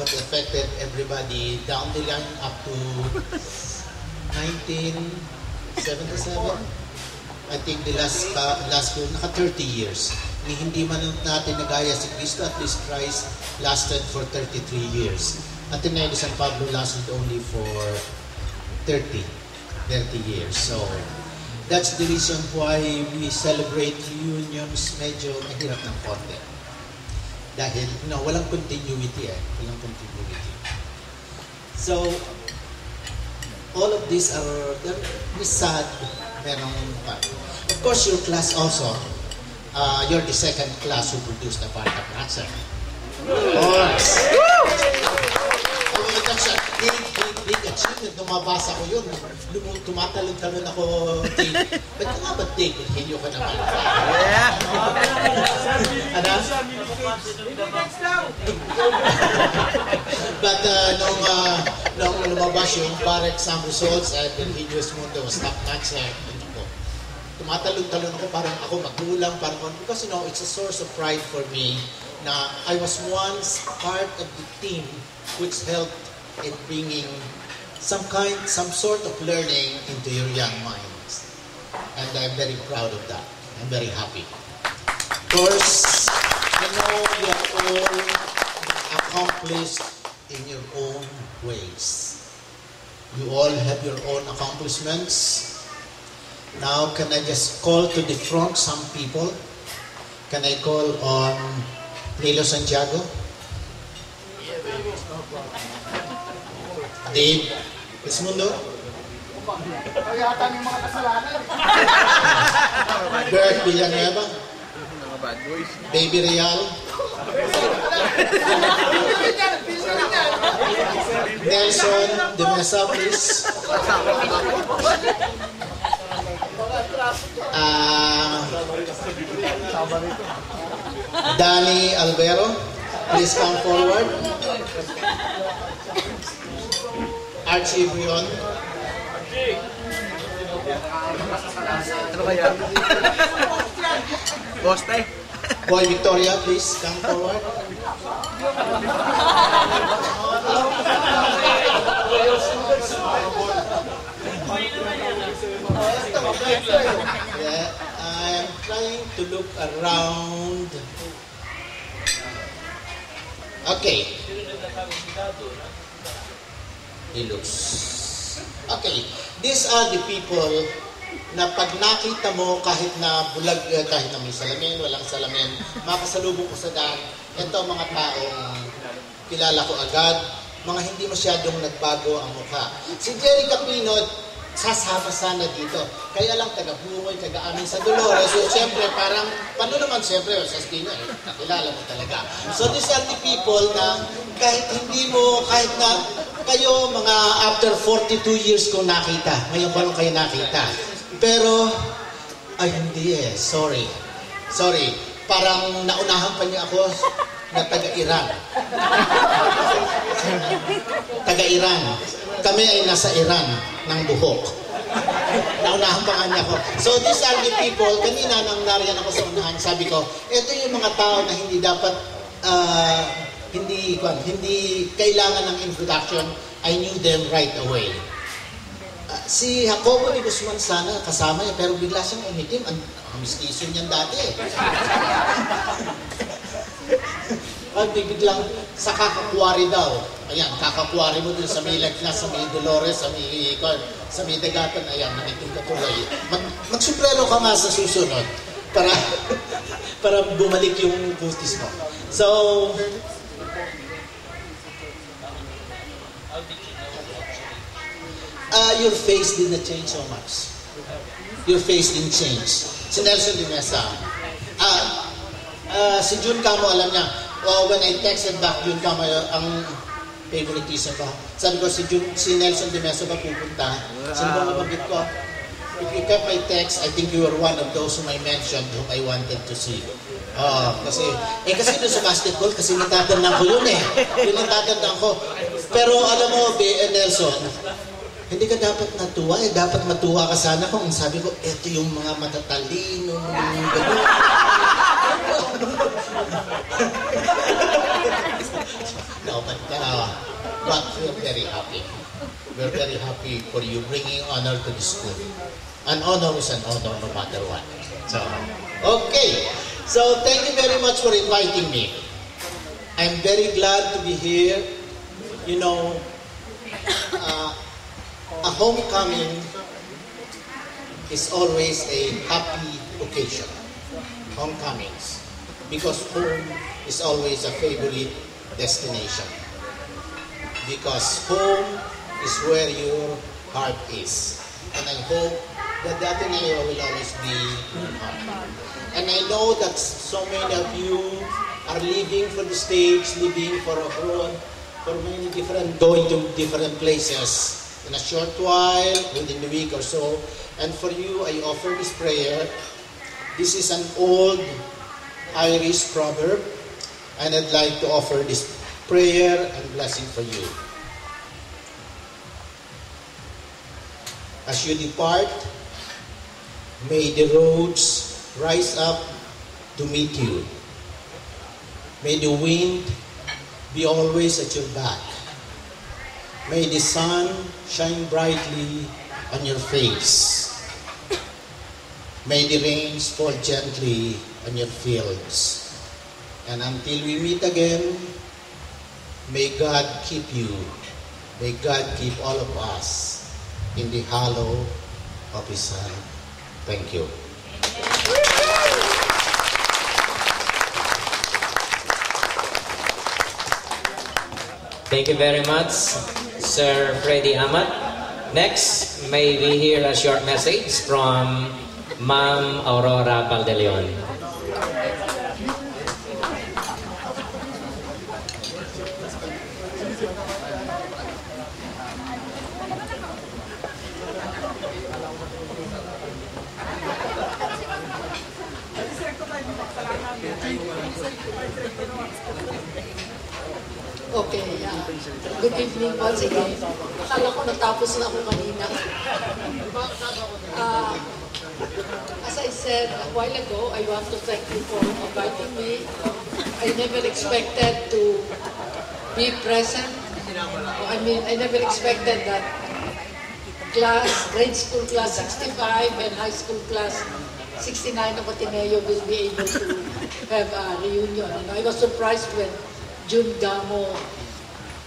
what affected everybody down the line up to 1977. I think the last year, naka 30 years. Hindi man natin nagaya si Cristo, at least Christ lasted for 33 years. Ateneo de San Pablo lasted only for 30 years. So, that's the reason why we celebrate reunions medyo mahirap ng konti. Dahil, walang continuity Walang continuity. So, all of these are sad. Of course, your class also, you're the second class who produced a part of Natsa. Of course. That's a big achievement. Lumabasa ko yun. Tumatalon-talon ako. Ba't ka nga ba, David? Hinyo ka naman. Ano? But nung lumabas yung para exam results at Virgilius Mundo was top-notch, tumatalon-talon ako, parang ako magulang, because it's a source of pride for me na I was once part of the team which helped in bringing some sort of learning into your young minds. And I'm very proud of that. I'm very happy. Of course, you are all accomplished in your own ways. You all have your own accomplishments. Now, can I just call to the front some people? Can I call on Nilo Santiago? Dave Esmundo? Bert Villanueva? Baby Real? Nelson de Mesa, please. Danny Albero, please come forward. Archie Brion. Ano kaya? Boste? Boy Victoria, please come forward. Yeah, I'm trying to look around. Okay. He looks. Okay. These are the people na pag nakita mo kahit na bulag, kahit na may salamin, walang salamin, makasalubong ko sa daan, ito mga taong kilala ko agad, mga hindi masyadong nagbago ang mukha. Si Jerry Capino, sasama sana dito. Kaya lang taga-Bungoy, taga-amin sa Dolores. So, siyempre, parang, paano naman siyempre, sa Espino, nakilala mo talaga. So, these are the people na kahit hindi mo, kahit na kayo, mga after 42 years ko nakita. Ngayon ko lang kayo nakita. Pero, ay hindi sorry. Parang naunahan pa niya ako na taga-Iran. Taga-Iran. Kami ay nasa Iran ng buhok. Naunahan pa nga niya ako. So these are the people, kanina nang nariyan ako sa unahan, sabi ko, ito yung mga tao na hindi dapat, hindi kailangan ng introduction. I knew them right away. Si Jacobo de Guzman sana kasama niya, pero bigla siyang umitim. Ang mistiso niyan dati Pag biglang sa kakakwari daw. Ayan, kakakwari mo dun sa may Lagna, sa may Dolores, sa may Dagatan. Ayan, naniting ka tuloy. Magsumprero ka nga sa susunod para bumalik yung kutis mo. So, your face didn't change so much. Your face didn't change. Si Nelson de Mesa. Si Jun Camo, alam niya, when I texted back Jun Camo, ang favoritism ba? Sabi ko, si Nelson de Mesa ba pupunta? Sino ba mabagit ko? If you kept my text, I think you were one of those whom I mentioned whom I wanted to see. Kasi doon sa basketball, kasi natatandaan ko yun Yung natatandaan ko. Pero alam mo, Nelson, hindi ka dapat natuwa dapat matuwa ka sana kung sabi ko, eto yung mga matatalino, gano'n. Dapat ka. but we're very happy. We're very happy for you bringing honor to the school. An honor is an honor no matter what. So, okay. So, thank you very much for inviting me. I'm very glad to be here. You know, a homecoming is always a happy occasion. Homecomings. Because home is always a favorite destination. Because home is where your heart is. And I hope that the Ateneo will always be your heart. And I know that so many of you are leaving for the stage, leaving for abroad, for many different, going to different places in a short while, within the week or so. And for you, I offer this prayer. This is an old Irish proverb, and I'd like to offer this prayer and blessing for you. As you depart, may the roads rise up to meet you. May the wind be always at your back. May the sun shine brightly on your face. May the rains fall gently on your fields. And until we meet again, may God keep you. May God keep all of us in the hollow of His hand. Thank you. Thank you very much, Sir Freddy Amat. Next, may we hear a short message from Ma'am Aurora Valdeleon. Okay, good evening once again. Akala ko natapos na ako kanina. As I said a while ago, I want to thank you for inviting me. I never expected to be present. I never expected that grade school class 65 and high school class 69 of Ateneo will be able to have a reunion. And I was surprised when June Gamo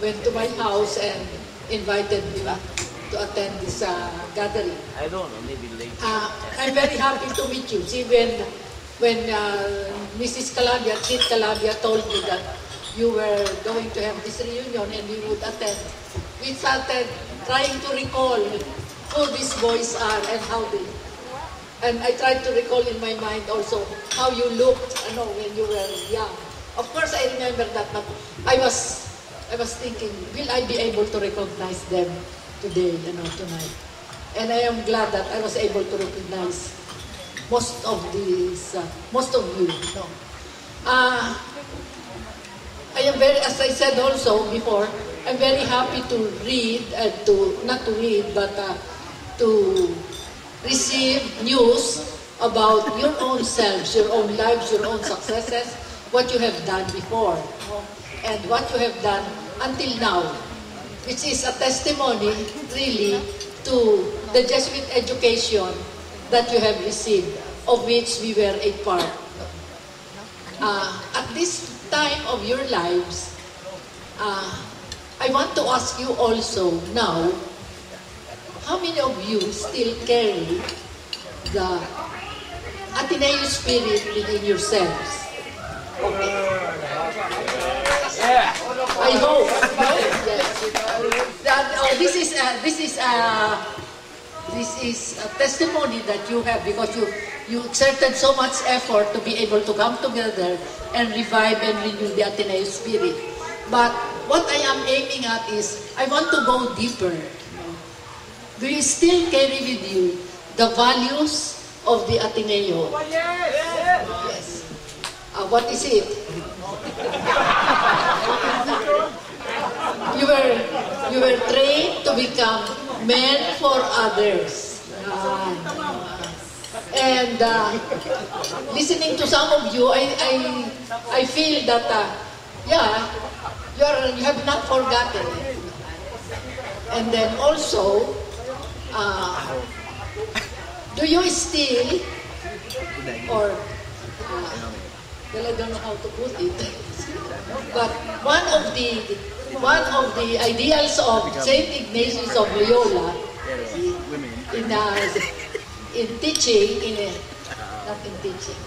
went to my house and invited me to attend this gathering. I don't know, maybe late. I'm very happy to meet you. See, when Mrs. Calabia, Chief Calabia told me that you were going to have this reunion and we would attend, we started trying to recall who these boys are and how they... And I tried to recall in my mind also how you looked, when you were young. Of course, I remember that, but I was thinking, will I be able to recognize them today, tonight? And I am glad that I was able to recognize most of you. I am very, as I said also before, I'm very happy to read, not to read, but to receive news about your own selves, your own lives, your own successes, what you have done before, and what you have done until now, which is a testimony, really, to the Jesuit education that you have received, of which we were a part. At this time of your lives, I want to ask you also now, how many of you still carry the Ateneo spirit within yourselves? Okay. Yeah. I hope. Yes. This is a testimony that you have because you exerted so much effort to be able to come together and revive and renew the Ateneo spirit. But what I am aiming at is I want to go deeper. Do you still carry with you the values of the Ateneo? Yes. What is it? You were trained to become men for others. And listening to some of you, I feel that you have not forgotten it. And then also, do you still, or, well, I don't know how to put it, but one of the ideals of Saint Ignatius of Loyola in teaching, not in teaching,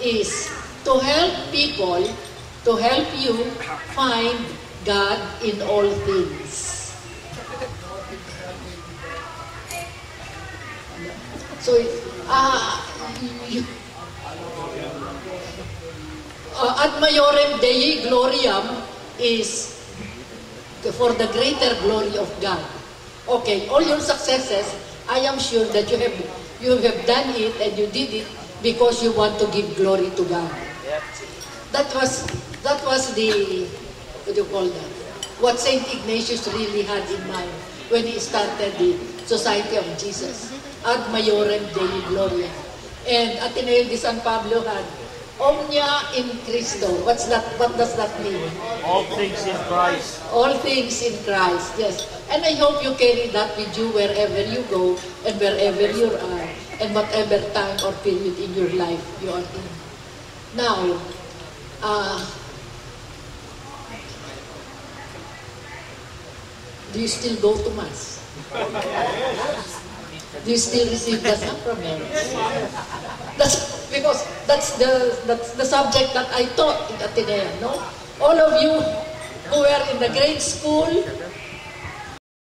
is to help people, to help you find God in all things. So, ad maiorem Dei gloriam is for the greater glory of God. Okay, all your successes, I am sure that you have done it and you did it because you want to give glory to God. That was the, what do you call that? What Saint Ignatius really had in mind when he started the Society of Jesus. Ad maiorem Dei gloria. And Ateneo de San Pablo had Omnia in Cristo. What's that? What does that mean? All things in Christ. All things in Christ, yes. And I hope you carry that with you wherever you go and wherever you are and whatever time or period in your life you are in. Now, do you still go to Mass? Do you still receive the sacraments? Because that's the subject that I taught in Ateneo, no? All of you who were in the grade school,